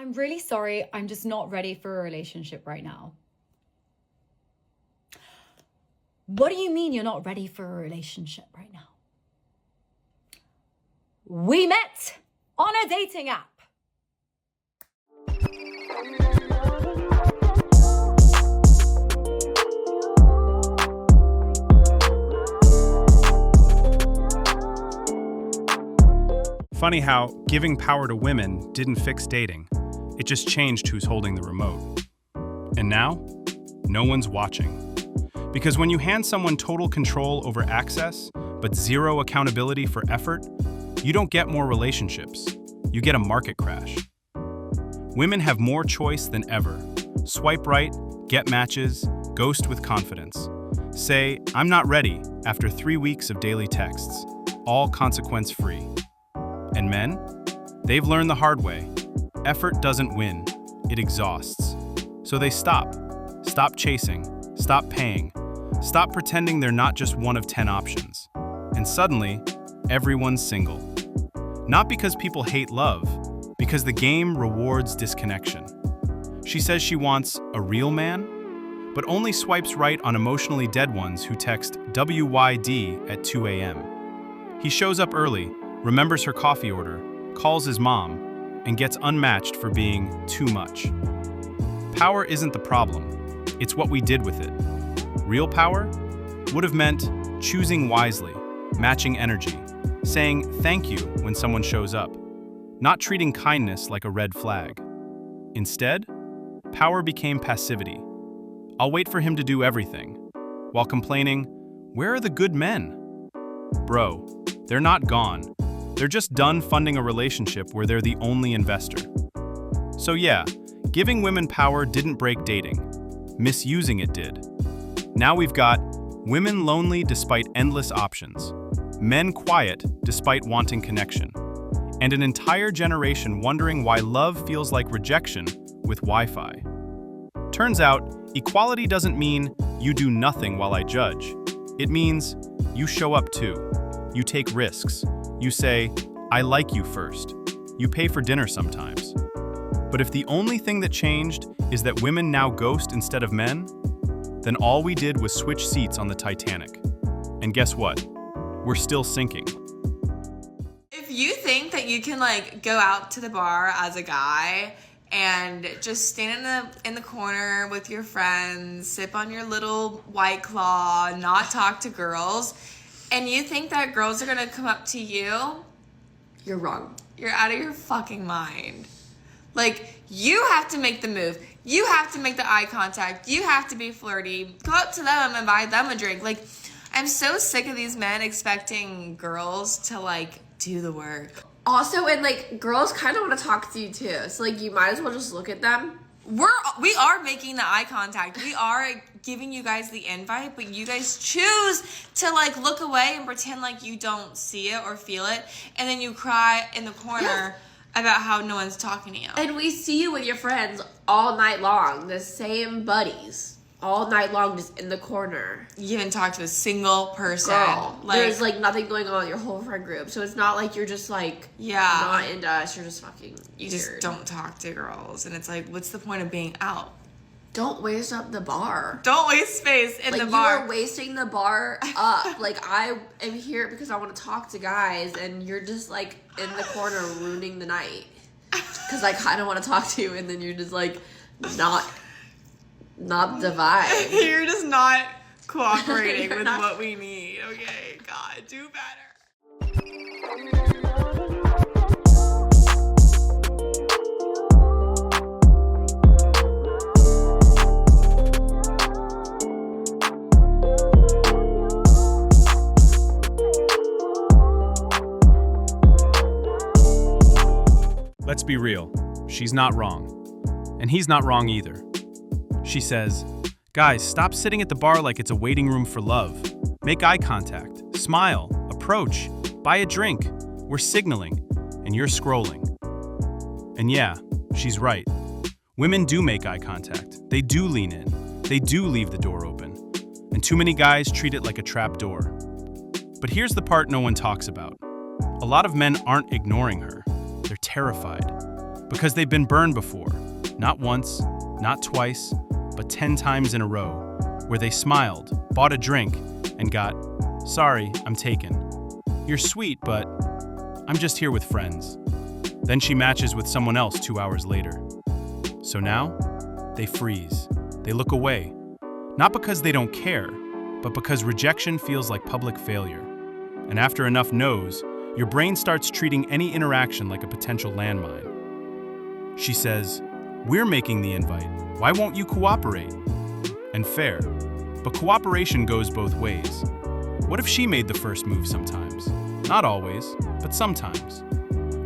I'm really sorry, I'm just not ready for a relationship right now. What do you mean you're not ready for a relationship right now? We met on a dating app. Funny how giving power to women didn't fix dating. It just changed who's holding the remote. And now, no one's watching. Because when you hand someone total control over access, but zero accountability for effort, you don't get more relationships. You get a market crash. Women have more choice than ever. Swipe right, get matches, ghost with confidence. Say, "I'm not ready," after 3 weeks of daily texts, all consequence-free. And men? They've learned the hard way. Effort doesn't win, it exhausts. So they stop. Stop chasing. Stop paying. Stop pretending they're not just one of 10 options. And suddenly, everyone's single. Not because people hate love, because the game rewards disconnection. She says she wants a real man, but only swipes right on emotionally dead ones who text WYD at 2 a.m. He shows up early, remembers her coffee order, calls his mom, and gets unmatched for being too much. Power isn't the problem, it's what we did with it. Real power would have meant choosing wisely, matching energy, saying thank you when someone shows up, not treating kindness like a red flag. Instead, power became passivity. I'll wait for him to do everything, while complaining, "Where are the good men?" Bro, they're not gone. They're just done funding a relationship where they're the only investor. So yeah, giving women power didn't break dating. Misusing it did. Now we've got women lonely despite endless options, men quiet despite wanting connection, and an entire generation wondering why love feels like rejection with Wi-Fi. Turns out, equality doesn't mean you do nothing while I judge. It means you show up too. You take risks. You say, "I like you first." You pay for dinner sometimes. But if the only thing that changed is that women now ghost instead of men, then all we did was switch seats on the Titanic. And guess what? We're still sinking. If you think that you can go out to the bar as a guy and just stand in the corner with your friends, sip on your little White Claw, not talk to girls, and you think that girls are gonna come up to you, you're wrong. You're out of your fucking mind. You have to make the move. You have to make the eye contact. You have to be flirty. Go up to them and buy them a drink. I'm so sick of these men expecting girls to do the work. Also, and girls kind of want to talk to you too. So you might as well just look at them. We are making the eye contact. We are giving you guys the invite, but you guys choose to look away and pretend like you don't see it or feel it, and then you cry in the corner about how no one's talking to you. And we see you with your friends all night long, the same buddies, all night long, just in the corner. You haven't talked to a single person. Girl, there's nothing going on in your whole friend group, so it's not like you're just not into us. You're just fucking you weird. Just don't talk to girls, and it's what's the point of being out? Don't waste up the bar. Don't waste space in the bar. You are wasting the bar up. I am here because I want to talk to guys, and you're just in the corner ruining the night. Because I kind of want to talk to you, and then you're just not the vibe. You're just not cooperating with what we need. Okay, God, do better. Let's be real, she's not wrong. And he's not wrong either. She says, "Guys, stop sitting at the bar like it's a waiting room for love. Make eye contact, smile, approach, buy a drink. We're signaling, and you're scrolling." And yeah, she's right. Women do make eye contact. They do lean in. They do leave the door open. And too many guys treat it like a trap door. But here's the part no one talks about. A lot of men aren't ignoring her. They're terrified. Because they've been burned before. Not once, not twice, but 10 times in a row, where they smiled, bought a drink, and got, "Sorry, I'm taken. You're sweet, but I'm just here with friends." Then she matches with someone else 2 hours later. So now, they freeze. They look away. Not because they don't care, but because rejection feels like public failure. And after enough no's, your brain starts treating any interaction like a potential landmine. She says, "We're making the invite. Why won't you cooperate?" And fair. But cooperation goes both ways. What if she made the first move sometimes? Not always, but sometimes.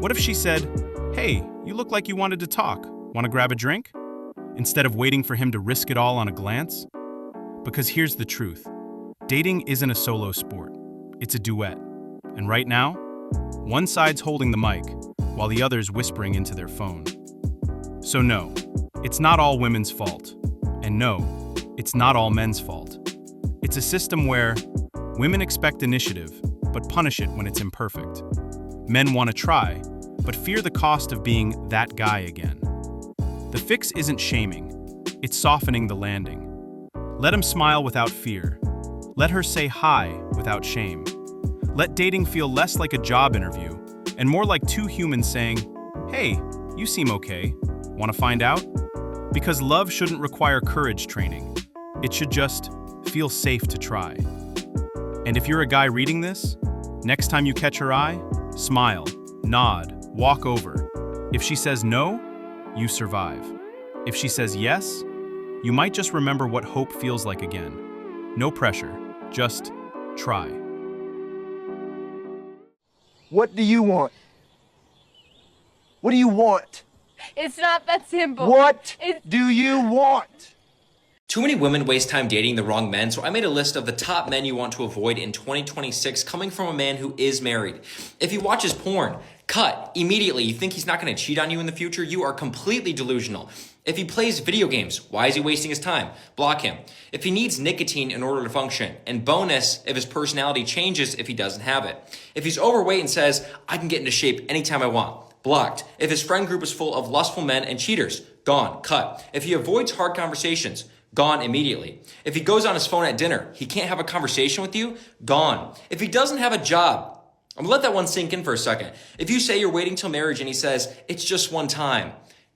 What if she said, "Hey, you look like you wanted to talk. Want to grab a drink?" Instead of waiting for him to risk it all on a glance? Because here's the truth. Dating isn't a solo sport. It's a duet. And right now, one side's holding the mic, while the other's whispering into their phone. So no, it's not all women's fault. And no, it's not all men's fault. It's a system where women expect initiative, but punish it when it's imperfect. Men want to try, but fear the cost of being that guy again. The fix isn't shaming, it's softening the landing. Let him smile without fear. Let her say hi without shame. Let dating feel less like a job interview and more like two humans saying, "Hey, you seem okay. Want to find out?" Because love shouldn't require courage training. It should just feel safe to try. And if you're a guy reading this, next time you catch her eye, smile, nod, walk over. If she says no, you survive. If she says yes, you might just remember what hope feels like again. No pressure, just try. What do you want? What do you want? It's not that simple. What do you want? Too many women waste time dating the wrong men, so I made a list of the top men you want to avoid in 2026 coming from a man who is married. If he watches porn, cut immediately. You think he's not going to cheat on you in the future? You are completely delusional. If he plays video games, why is he wasting his time? Block him. If he needs nicotine in order to function, and bonus if his personality changes if he doesn't have it. If he's overweight and says, "I can get into shape anytime I want," blocked. If his friend group is full of lustful men and cheaters, gone, cut. If he avoids hard conversations, gone immediately. If he goes on his phone at dinner, he can't have a conversation with you, gone. If he doesn't have a job, I'm gonna let that one sink in for a second. If you say you're waiting till marriage and he says, "It's just one time,"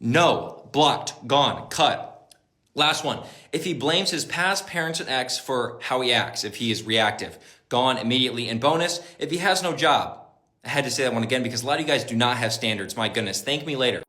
no, blocked, gone, cut. Last one. If he blames his past parents and ex for how he acts, if he is reactive, gone immediately. And bonus, if he has no job. I had to say that one again because a lot of you guys do not have standards. My goodness, thank me later.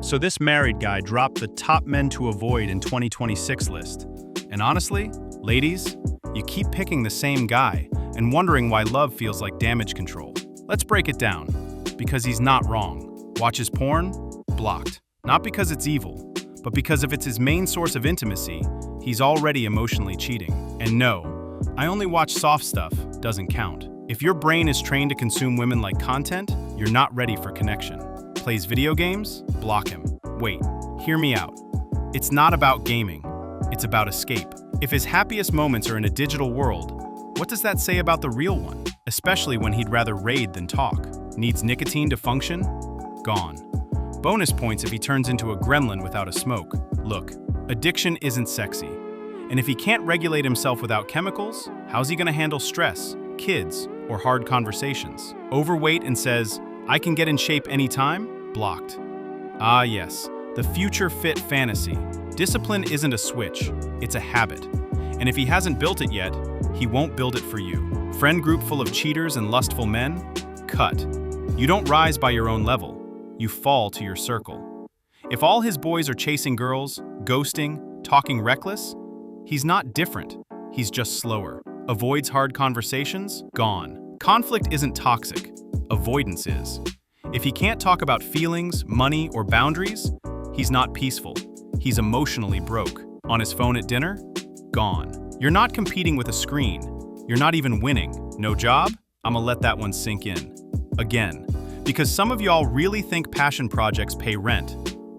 So this married guy dropped the top men to avoid in 2026 list. And honestly, ladies, you keep picking the same guy and wondering why love feels like damage control. Let's break it down. Because he's not wrong. Watches porn? Blocked. Not because it's evil, but because if it's his main source of intimacy, he's already emotionally cheating. And no, "I only watch soft stuff" doesn't count. If your brain is trained to consume women like content, you're not ready for connection. Plays video games? Block him. Wait, hear me out. It's not about gaming. It's about escape. If his happiest moments are in a digital world, what does that say about the real one? Especially when he'd rather raid than talk. Needs nicotine to function? Gone. Bonus points if he turns into a gremlin without a smoke. Look, addiction isn't sexy. And if he can't regulate himself without chemicals, how's he gonna handle stress, kids, or hard conversations? Overweight and says, "I can get in shape anytime?" Blocked. Ah yes, the future fit fantasy. Discipline isn't a switch, it's a habit. And if he hasn't built it yet, he won't build it for you. Friend group full of cheaters and lustful men? Cut. You don't rise by your own level, you fall to your circle. If all his boys are chasing girls, ghosting, talking reckless, he's not different, he's just slower. Avoids hard conversations? Gone. Conflict isn't toxic, avoidance is. If he can't talk about feelings, money, or boundaries, he's not peaceful. He's emotionally broke. On his phone at dinner? Gone. You're not competing with a screen. You're not even winning. No job? I'ma let that one sink in. Again, because some of y'all really think passion projects pay rent,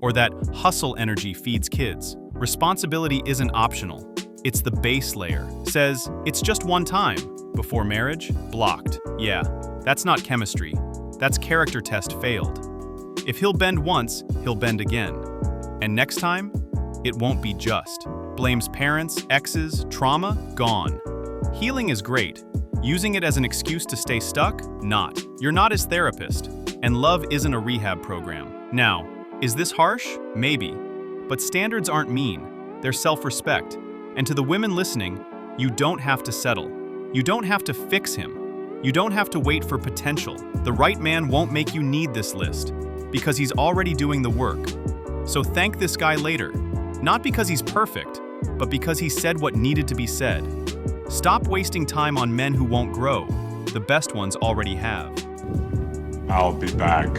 or that hustle energy feeds kids. Responsibility isn't optional. It's the base layer. Says, it's just one time. Before marriage? Blocked. Yeah, that's not chemistry. That's character test failed. If he'll bend once, he'll bend again. And next time, it won't be just. Blames parents, exes, trauma, gone. Healing is great. Using it as an excuse to stay stuck? Not. You're not his therapist. And love isn't a rehab program. Now, is this harsh? Maybe. But standards aren't mean. They're self-respect. And to the women listening, you don't have to settle. You don't have to fix him. You don't have to wait for potential. The right man won't make you need this list, because he's already doing the work. So thank this guy later. Not because he's perfect, but because he said what needed to be said. Stop wasting time on men who won't grow. The best ones already have. I'll be back.